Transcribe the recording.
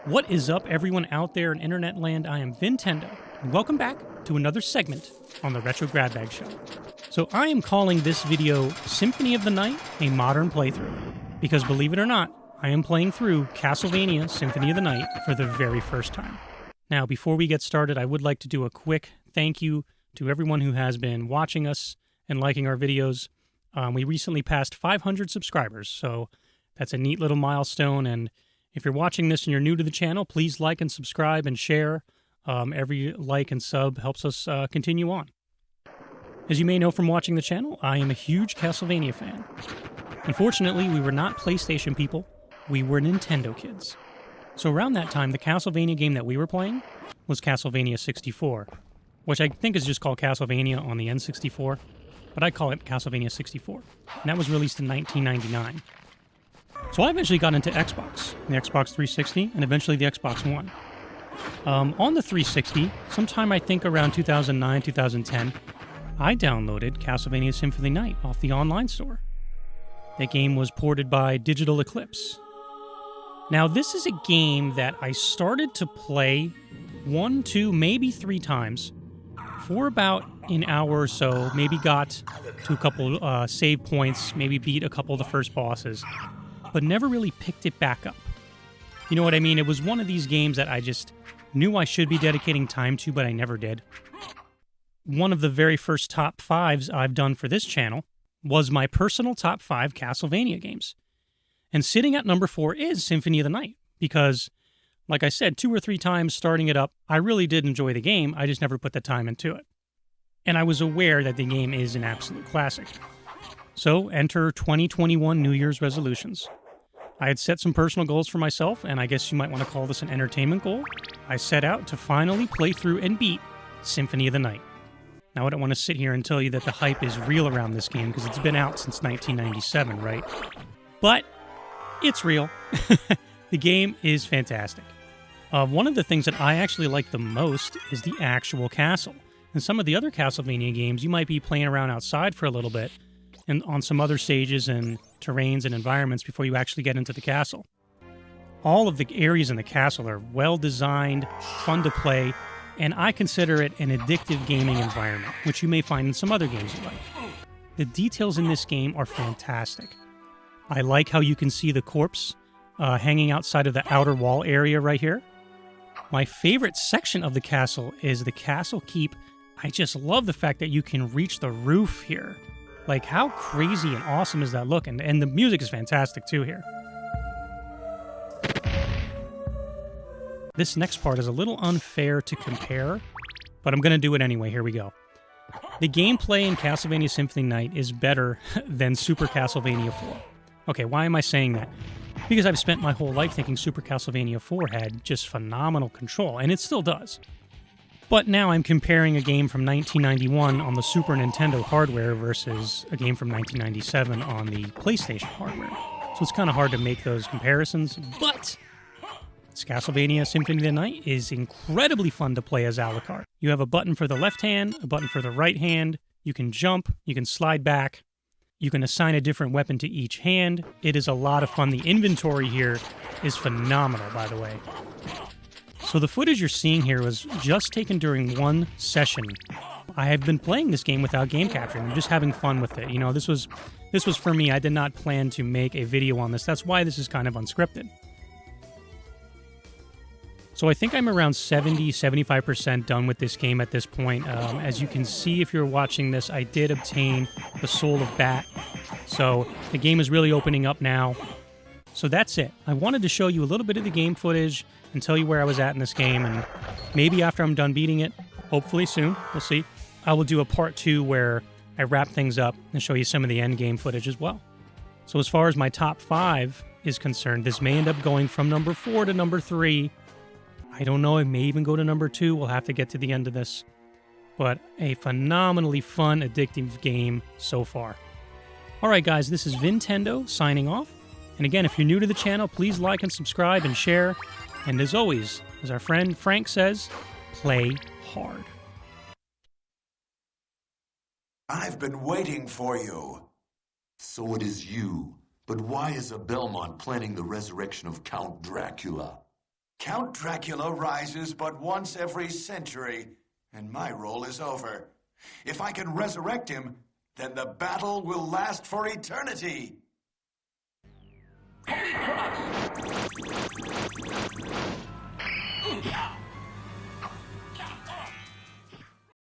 What is up, everyone out there in internet land? I am VinTendo, and welcome back to another segment on the Retro Grab Bag Show. So I am calling this video Symphony of the Night a modern playthrough, because believe it or not, I am playing through Castlevania Symphony of the Night for the very first time. Now, before we get started, I would like to do a quick thank you to everyone who has been watching us and liking our videos. We recently passed 500 subscribers, so that's a neat little milestone, and if you're watching this and you're new to the channel, please like and subscribe and share. Every like and sub helps us continue on. As you may know from watching the channel, I am a huge Castlevania fan. Unfortunately, we were not PlayStation people, we were Nintendo kids. So around that time, the Castlevania game that we were playing was Castlevania 64, which I think is just called Castlevania on the N64, but I call it Castlevania 64, and that was released in 1999. So I eventually got into Xbox, the Xbox 360, and eventually the Xbox One. On the 360, sometime I think around 2009, 2010, I downloaded Castlevania Symphony Night off the online store. That game was ported by Digital Eclipse. Now this is a game that I started to play 1, 2, maybe 3 times for about an hour or so, maybe got to a couple save points, maybe beat a couple of the first bosses, but never really picked it back up. You know what I mean? It was one of these games that I just knew I should be dedicating time to, but I never did. One of the very first top 5s I've done for this channel was my personal top 5 Castlevania games. And sitting at number 4 is Symphony of the Night, because, like I said, 2 or 3 times starting it up, I really did enjoy the game, I just never put the time into it. And I was aware that the game is an absolute classic. So, enter 2021 New Year's resolutions. I had set some personal goals for myself, and I guess you might want to call this an entertainment goal. I set out to finally play through and beat Symphony of the Night. Now, I don't want to sit here and tell you that the hype is real around this game, because it's been out since 1997, right? But it's real. The game is fantastic. One of the things that I actually like the most is the actual castle. In some of the other Castlevania games, you might be playing around outside for a little bit, and on some other stages and terrains and environments before you actually get into the castle. All of the areas in the castle are well designed, fun to play, and I consider it an addictive gaming environment, which you may find in some other games you like. The details in this game are fantastic. I like how you can see the corpse hanging outside of the outer wall area right here. My favorite section of the castle is the castle keep. I just love the fact that you can reach the roof here. Like, how crazy and awesome is that look? And the music is fantastic, too, here. This next part is a little unfair to compare, but I'm going to do it anyway. Here we go. The gameplay in Castlevania Symphony Night is better than Super Castlevania 4. Okay, why am I saying that? Because I've spent my whole life thinking Super Castlevania 4 had just phenomenal control, and it still does. But now I'm comparing a game from 1991 on the Super Nintendo hardware versus a game from 1997 on the PlayStation hardware. So it's kind of hard to make those comparisons, but Castlevania Symphony of the Night is incredibly fun to play as Alucard. You have a button for the left hand, a button for the right hand, you can jump, you can slide back, you can assign a different weapon to each hand. It is a lot of fun. The inventory here is phenomenal, by the way. So the footage you're seeing here was just taken during one session. I have been playing this game without game capturing. I'm just having fun with it. You know, this was for me. I did not plan to make a video on this. That's why this is kind of unscripted. So I think I'm around 70-75% done with this game at this point. As you can see, if you're watching this, I did obtain the Soul of Bat. So the game is really opening up now. So that's it. I wanted to show you a little bit of the game footage and tell you where I was at in this game, and maybe after I'm done beating it, hopefully soon, we'll see, I will do a part 2 where I wrap things up and show you some of the end game footage as well. So as far as my top 5 is concerned, this may end up going from number 4 to number 3. I don't know, it may even go to number 2. We'll have to get to the end of this. But a phenomenally fun, addictive game so far. Alright guys, this is VinTendo signing off. And again, if you're new to the channel, please like and subscribe and share. And as always, as our friend Frank says, play hard. I've been waiting for you. So it is you. But why is a Belmont planning the resurrection of Count Dracula? Count Dracula rises but once every century, and my role is over. If I can resurrect him, then the battle will last for eternity. Holy cross! Ooh-yah!